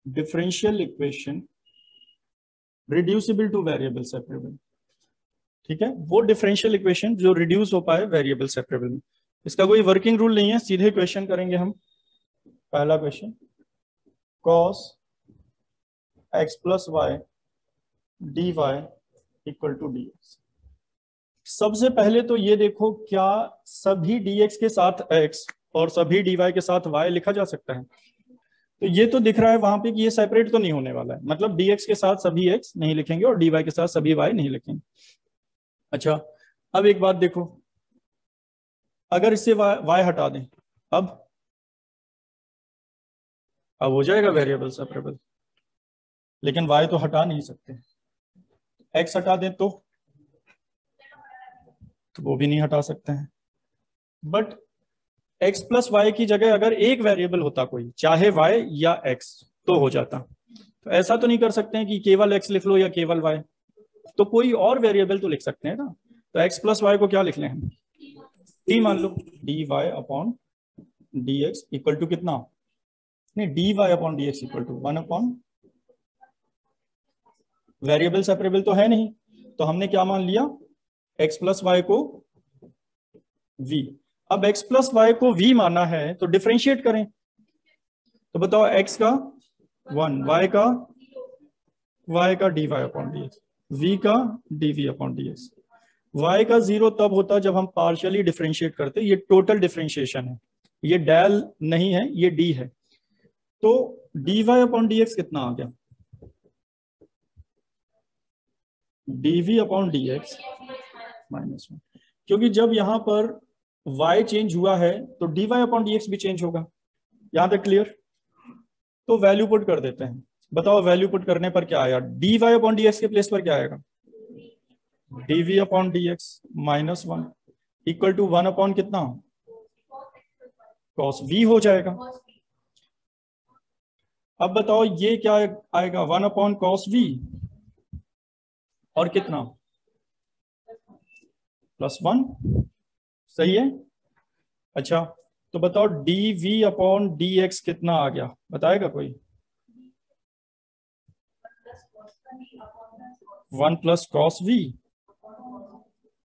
Differential equation reducible to variable separable. ठीक है, वो डिफरेंशियल इक्वेशन जो रिड्यूस हो पाए वेरिएबल सेपरेबल में। इसका कोई वर्किंग रूल नहीं है, सीधे क्वेश्चन करेंगे हम। पहला question, cos x plus y dy equal to dx। सबसे पहले तो ये देखो, क्या सभी dx के साथ x और सभी dy के साथ y लिखा जा सकता है? तो ये तो दिख रहा है वहां पे कि ये सेपरेट तो नहीं होने वाला है, मतलब dx के साथ सभी x नहीं लिखेंगे और dy के साथ सभी y नहीं लिखेंगे। अच्छा, अब एक बात देखो, अगर इससे y हटा दें, अब हो जाएगा वेरिएबल सेपरेबल, लेकिन y तो हटा नहीं सकते। x हटा दें तो वो भी नहीं हटा सकते हैं। बट x प्लस वाई की जगह अगर एक वेरिएबल होता कोई, चाहे y या x, तो हो जाता। तो ऐसा तो नहीं कर सकते हैं कि केवल x लिख लो या केवल y, तो कोई और वेरिएबल तो लिख सकते हैं ना। तो x प्लस वाई को क्या लिख लें हम, t मान लो, dy upon dx equal to कितना, नहीं, dy upon dx equal to 1 upon, variable separable तो है नहीं, तो हमने क्या मान लिया, x प्लस वाई को v। अब x प्लस वाई को v माना है तो डिफरेंशिएट करें, तो बताओ x का 1, y का dy अपॉन dx, v का dv अपॉन dx। y का 0 तब होता जब हम पार्शियली डिफरेंशिएट करते, ये टोटल डिफरेंशिएशन है, ये डेल नहीं है, ये d है। तो dy अपॉन dx कितना आ गया, dv अपॉन dx -1, क्योंकि जब यहां पर y चेंज हुआ है तो dy अपॉन dx भी चेंज होगा। यहां तक क्लियर? तो वैल्यू पुट कर देते हैं, बताओ वैल्यू पुट करने पर क्या आया, dy अपॉन dx के प्लेस पर क्या आएगा, dv upon dx -1 equal to 1 upon कितना, cos v हो जाएगा। अब बताओ ये क्या आएगा, 1 अपॉन cos v और कितना, +1, सही है। अच्छा, तो बताओ dv अपॉन dx कितना आ गया, बताएगा कोई, 1 plus cos v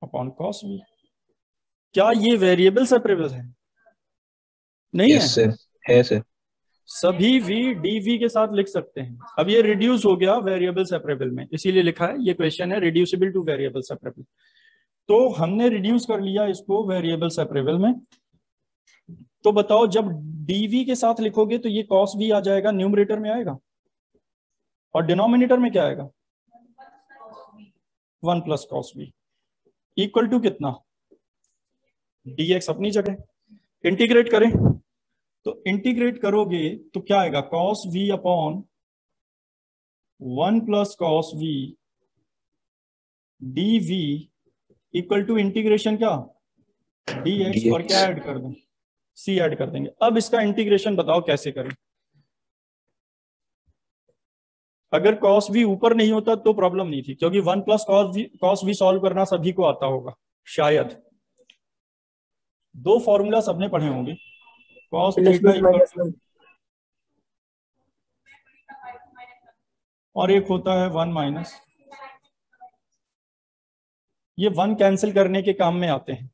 upon cos v। क्या ये वेरिएबल सेपरेबल है? नहीं है सर, है सर। सभी v dv के साथ लिख सकते हैं। अब ये रिड्यूस हो गया वेरिएबल सेपरेबल में, इसीलिए लिखा है, ये क्वेश्चन है रिड्यूसिबल टू वेरिएबल सेपरेबल। तो हमने रिड्यूस कर लिया इसको वेरिएबल सेपरेबल में। तो बताओ जब dv के साथ लिखोगे तो ये cos v आ जाएगा, न्यूमरेटर में आएगा, और डिनोमिनेटर में क्या आएगा, 1 plus cos v equal to कितना, dx अपनी जगह, इंटीग्रेट करें, तो इंटीग्रेट करोगे तो क्या आएगा, cos v upon 1 plus cos v dv equal to integration क्या, dx, और क्या ऐड कर दें, c ऐड कर देंगे। अब इसका इंटीग्रेशन बताओ कैसे करें। अगर cos v ऊपर नहीं होता तो प्रॉब्लम नहीं थी, क्योंकि 1 प्लस cos v सॉल्व करना सभी को आता होगा, शायद दो फॉर्मूला सबने पढ़े होंगे, cos थीटा इक्वल, और एक होता है 1 माइनस, ये 1 कैंसिल करने के काम में आते हैं।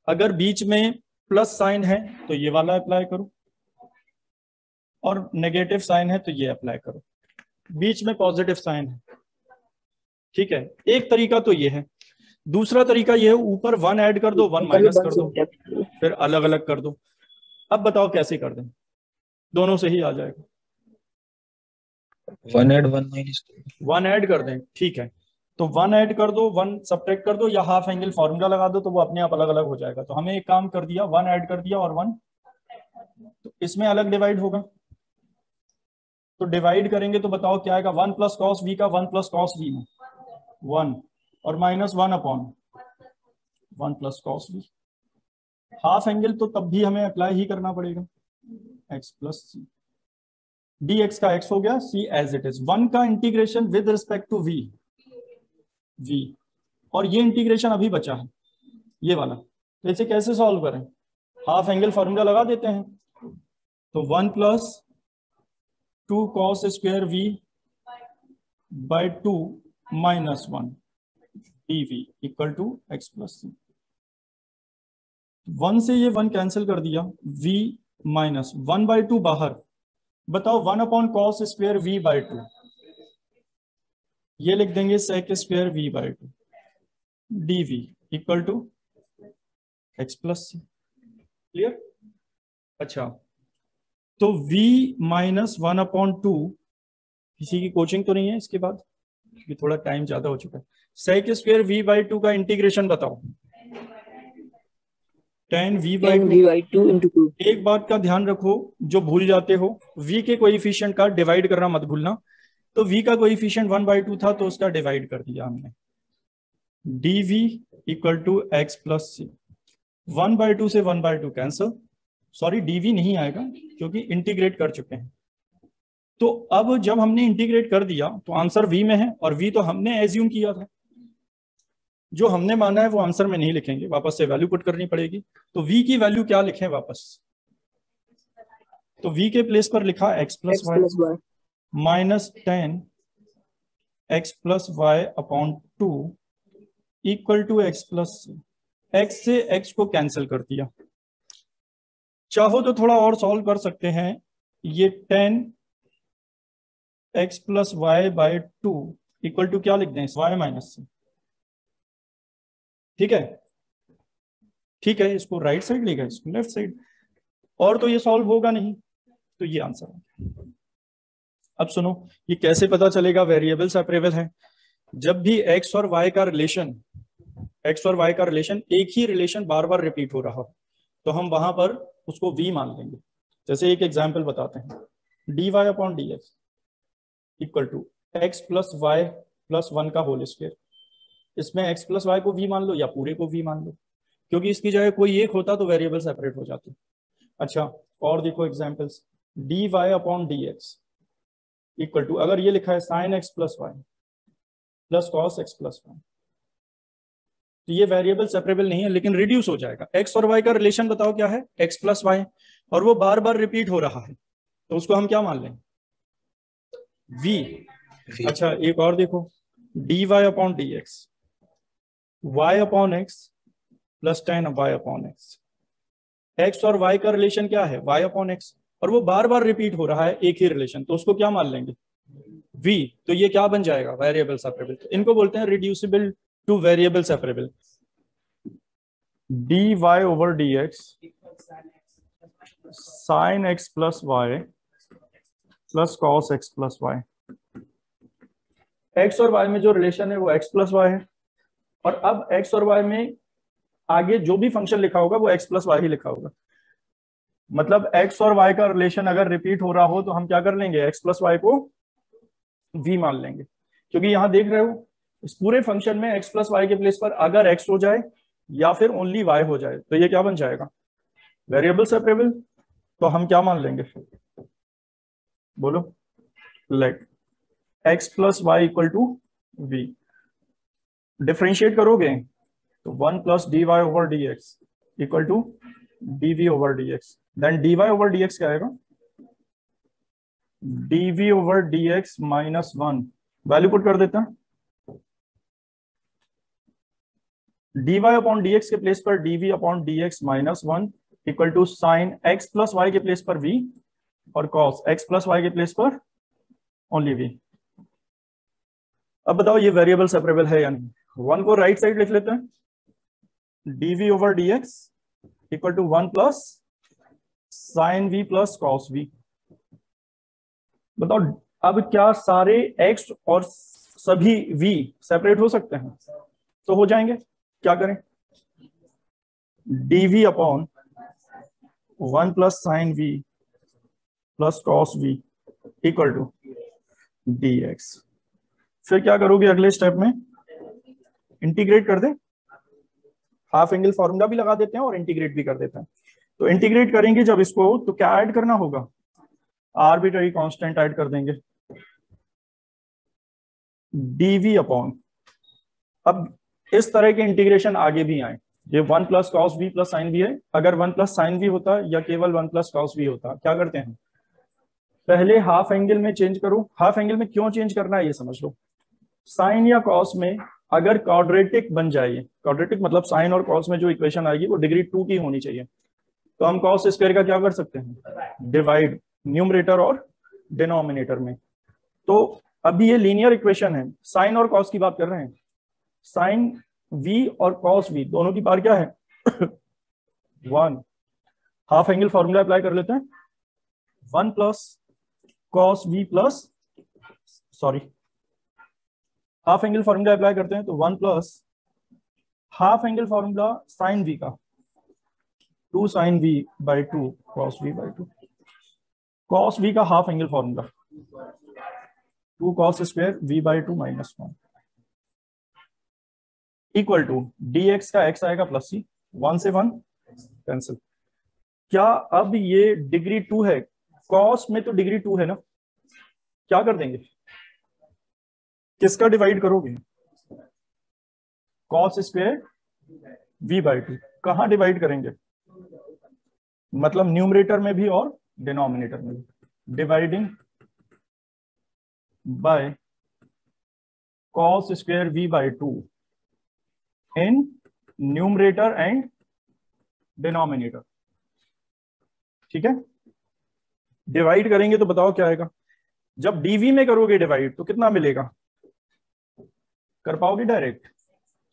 अगर बीच में प्लस साइन है तो ये वाला अप्लाई करो, और नेगेटिव साइन है तो ये अप्लाई करो, बीच में पॉजिटिव साइन है। ठीक है, एक तरीका तो ये है। दूसरा तरीका ये है, ऊपर 1 ऐड कर दो, 1 माइनस कर दो, फिर अलग अलग कर दो। अब बताओ कैसे कर दें, दोनों से ही आ जाएगा, 1 ऐड 1 माइनस 1 ऐड कर दें, ठीक है, तो 1 ऐड कर दो, 1 सब्ट्रैक्ट कर दो, या हाफ एंगल फॉर्मूला लगा दो, तो वो अपने आप अलग अलग हो जाएगा। तो हमें एक काम कर दिया, 1 ऐड कर दिया और 1, तो इसमें अलग डिवाइड होगा, तो डिवाइड करेंगे तो बताओ क्या आएगा, 1 प्लस कॉस वी का 1 प्लस कॉस वी में 1, और -1 upon 1 plus cos v. Half angle तो तब भी हमें अप्लाई ही करना पड़ेगा, x प्लस सी, dx का x हो गया, c एज इट इज। 1 का integration with respect to v, और ये इंटीग्रेशन अभी बचा है, ये वाला। तो इसे कैसे सॉल्व करें, हाफ एंगल फॉर्मूला लगा देते हैं, तो 1 plus 2 cos square v by 2 minus 1 dv equal to x plus सी। 1 से ये 1 कैंसिल कर दिया, v माइनस 1 बाय 2 बाहर। बताओ 1 upon cos square v by 2, ये लिख देंगे sec square v by 2 dv equal to x plus c. Clear? अच्छा, तो v माइनस 1 अपॉन 2, किसी की कोचिंग तो नहीं है इसके बाद क्योंकि थोड़ा टाइम ज्यादा हो चुका है। सेक स्क्वायर v बाई 2 का इंटीग्रेशन बताओ। tan v by 2 into 2। एक बात का ध्यान रखो जो भूल जाते हो, v के कोएफिशिएंट का डिवाइड करना मत भूलना। तो v का कोएफिशिएंट 1/2 था तो उसका डिवाइड कर दिया हमने, dv equal to x plus सी। 1/2 से 1/2 कैंसिल, सॉरी dv नहीं आएगा क्योंकि इंटीग्रेट कर चुके हैं। तो अब जब हमने इंटीग्रेट कर दिया तो आंसर v में है, और v तो हमने एज्यूम किया था, जो हमने माना है वो आंसर में नहीं लिखेंगे, वापस से वैल्यू पुट करनी पड़ेगी। तो v की वैल्यू क्या लिखें वापस? तो v के प्लेस पर लिखा x plus y minus 10 x plus y upon 2 equal to x plus x से x को कैंसिल कर दिया। चाहो तो थोड़ा और सॉल्व कर सकते हैं, ये 10 x plus y by 2 equal to क्या लिख दें? y माइनस से। ठीक है, ठीक है, इसको राइट साइड लेगा, इसको लेफ्ट साइड, और तो ये सॉल्व होगा नहीं, तो ये आंसर है। अब सुनो, ये कैसे पता चलेगा वेरिएबल सेपरेबल है? जब भी x और y का रिलेशन, x और y का रिलेशन एक ही रिलेशन बार बार रिपीट हो रहा हो, तो हम वहां पर उसको v मान लेंगे। जैसे एक एग्जाम्पल बताते हैं, dy upon dx equal to x plus y plus 1 का होल स्क्वायर। इसमें x प्लस वाई को v मान लो या पूरे को v मान लो, क्योंकि इसकी जगह कोई एक होता तो वेरिएबल सेपरेट हो जाते। अच्छा, और देखो examples, dy upon dx equal to, अगर ये लिखा है sine x plus y plus cos x plus y, तो ये वेरिएबल सेपरेबल नहीं है, लेकिन रिड्यूस हो जाएगा। x और y का रिलेशन बताओ क्या है? x प्लस वाई, और वो बार बार रिपीट हो रहा है, तो उसको हम क्या मान लें? v। अच्छा, एक और देखो, dy upon dx y upon x plus 10 y upon x। x और y का रिलेशन क्या है? y अपॉन x, और वो बार बार रिपीट हो रहा है एक ही रिलेशन, तो उसको क्या मान लेंगे? v। तो ये क्या बन जाएगा? Variable separable. तो इनको बोलते हैं reducible to variable separable. dy over dx sine x plus y plus cos x plus y. x और y में जो रिलेशन है वो x प्लस वाई है, और अब x और y में आगे जो भी फंक्शन लिखा होगा वो x प्लस वाई ही लिखा होगा। मतलब x और y का रिलेशन अगर रिपीट हो रहा हो तो हम क्या कर लेंगे? x प्लस वाई को v मान लेंगे, क्योंकि यहां देख रहे हो इस पूरे फंक्शन में x प्लस वाई के प्लेस पर अगर x हो जाए या फिर ओनली y हो जाए तो ये क्या बन जाएगा? Variable separable. तो हम क्या मान लेंगे? बोलो, let x plus y equal to v। Differentiate करोगे तो 1 plus d y over d x equal to d v over d x. Then d y over d x क्या आएगा? D v over d x minus 1। Value put कर देता है, d y upon d x के place पर d v upon d x minus 1 equal to sine x plus y के place पर v और कॉस एक्स प्लस वाई के place पर ओनली v। अब बताओ ये वेरिएबल सेपरेबल है या नहीं? 1 को राइट साइड लिख लेते हैं, dv over dx equal to 1 plus sine v plus cos v। बताओ अब क्या सारे x और सभी v सेपरेट हो सकते हैं? तो हो जाएंगे। क्या करें? dv upon 1 plus sine v plus cos v equal to dx। फिर क्या करोगे अगले स्टेप में? इंटीग्रेट कर दे, हाफ एंगल फॉर्मूला भी लगा देते हैं और इंटीग्रेट भी कर देते हैं। तो इंटीग्रेट करेंगे जब इसको, तो क्या ऐड करना होगा? आर्बिट्ररी कांस्टेंट ऐड कर देंगे, dv अपॉन, अब इस तरह के इंटीग्रेशन आगे भी आए। ये 1 plus cos v plus sine v है, अगर 1 प्लस साइन v होता या केवल 1 प्लस कॉस v होता, क्या करते हैं? पहले हाफ एंगल में चेंज करो। हाफ एंगल में क्यों चेंज करना है ये समझ लो। साइन या कॉस में अगर क्वाड्रेटिक बन जाए, क्वाड्रेटिक मतलब साइन और कॉस में जो इक्वेशन आएगी वो डिग्री 2 की होनी चाहिए, तो हम कॉस स्क्वायर का क्या कर सकते हैं, डिवाइड न्यूमरेटर और डिनोमिनेटर में। तो अभी ये लीनियर इक्वेशन है, साइन और कॉस की बात कर रहे हैं। साइन v और कॉस v दोनों की पावर क्या है 1। हाफ एंगल फॉर्मूला अप्लाई कर लेते हैं, 1 plus cos v plus, sorry half angle formula apply करते हैं तो 1 plus half angle formula sine v का 2 sine v by 2 cos v by 2, cos v का half angle formula 2 cos square v by 2 minus 1 equal to dx का x आएगा plus c, 1 से 1 cancel. क्या अब ये डिग्री 2 है, कॉस में तो डिग्री 2 है ना, क्या कर देंगे, किसका डिवाइड करोगे, कॉस स्क्वायर v बाई 2। कहां डिवाइड करेंगे, मतलब न्यूमरेटर में भी और डिनोमिनेटर में भी, dividing by cos square v by 2 in numerator and denominator. ठीक है, डिवाइड करेंगे तो बताओ क्या आएगा। जब डीवी में करोगे डिवाइड तो कितना मिलेगा, कर पाओगे डायरेक्ट,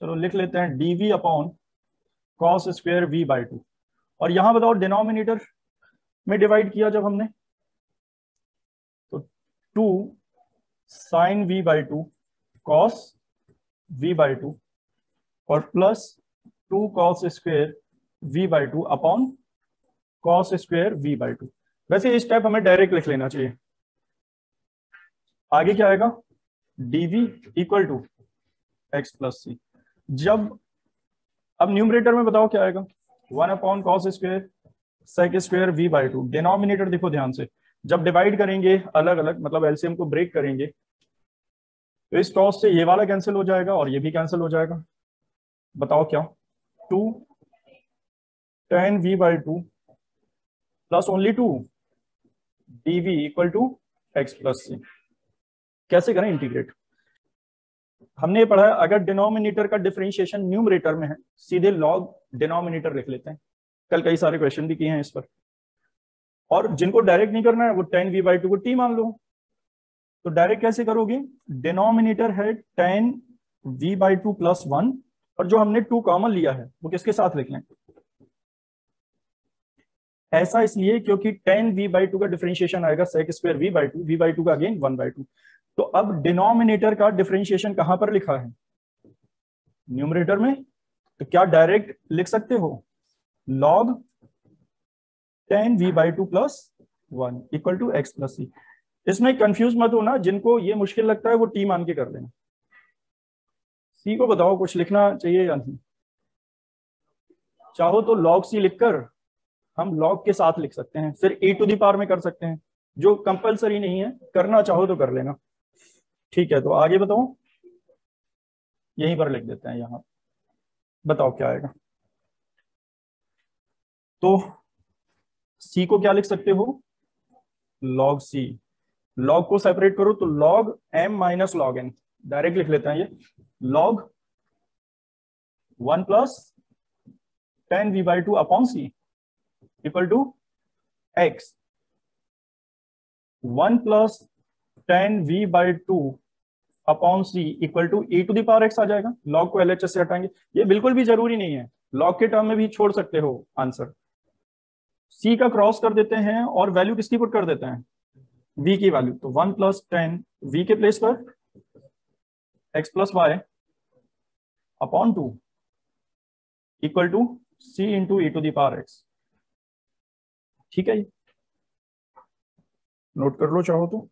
चलो लिख लेते हैं d v upon cos square v by 2। और यहां बताओ डिनोमिनेटर में डिवाइड किया जब हमने, तो 2 sine v by 2 cos v by 2 और plus 2 cos square v by 2 upon cos square v by 2। वैसे ये स्टेप हमें डायरेक्ट लिख लेना चाहिए। आगे क्या आएगा, dv equal to X plus C. जब अब न्यूमरेटर में बताओ क्या आएगा, 1 upon cos square sec square v by 2। Denominator देखो ध्यान से, जब डिवाइड करेंगे अलग अलग मतलब एलसीएम को ब्रेक करेंगे तो इस कॉस से ये वाला कैंसिल हो जाएगा और ये भी कैंसिल हो जाएगा। बताओ क्या, 2 tan v by 2 plus only 2 dv equal to X plus C. कैसे करें इंटीग्रेट, हमने ये पढ़ा है अगर डिनोमिनेटर का डिफरेंशिएशन न्यूमरेटर में है सीधे लॉग डिनोमिनेटर लिख लेते हैं, कल कई सारे क्वेश्चन भी किए हैं इस पर। और जिनको डायरेक्ट नहीं करना है वो tan v बाई 2 को t मान लो, तो डायरेक्ट कैसे करोगे, डिनोमिनेटर है tan v बाई 2 प्लस 1 और जो हमने 2 कॉमन लिया है वो किसके साथ लिख लें, ऐसा इसलिए क्योंकि tan v बाई 2 का डिफरेंशिएशन आएगा sec square v by 2, v by 2 का अगेन 1 बाई 2। तो अब डिनोमिनेटर का डिफरेंशिएशन कहां पर लिखा है, न्यूमरेटर में, तो क्या डायरेक्ट लिख सकते हो log tan v बाई 2 प्लस 1 equal to X plus C. इसमें कंफ्यूज मत होना, जिनको ये मुश्किल लगता है वो टी मान के कर लेना। सी को बताओ कुछ लिखना चाहिए या नहीं, चाहो तो log c लिखकर हम log के साथ लिख सकते हैं, फिर e टू दी पावर में कर सकते हैं, जो कंपलसरी नहीं है, करना चाहो तो कर लेना। ठीक है, तो आगे बताओ, यहीं पर लिख देते हैं यहां, बताओ क्या आएगा। तो c को क्या लिख सकते हो, log c, log को सेपरेट करो तो log m minus log n, direct लिख लेते हैं ये log 1 plus tan v by 2 upon c equal to x, 1 plus tan v by 2 upon c equal to e to the power x आ जाएगा। log को LHS से हटाएंगे, ये बिल्कुल भी जरूरी नहीं है, log के टर्म में भी छोड़ सकते हो आंसर। c का क्रॉस कर देते हैं और वैल्यू किसकी पुट कर देते हैं, v की वैल्यू, तो 1 प्लस tan v के प्लेस पर x plus y upon 2 equal to c into e to the power x। ठीक है, नोट कर लो चाहो तो।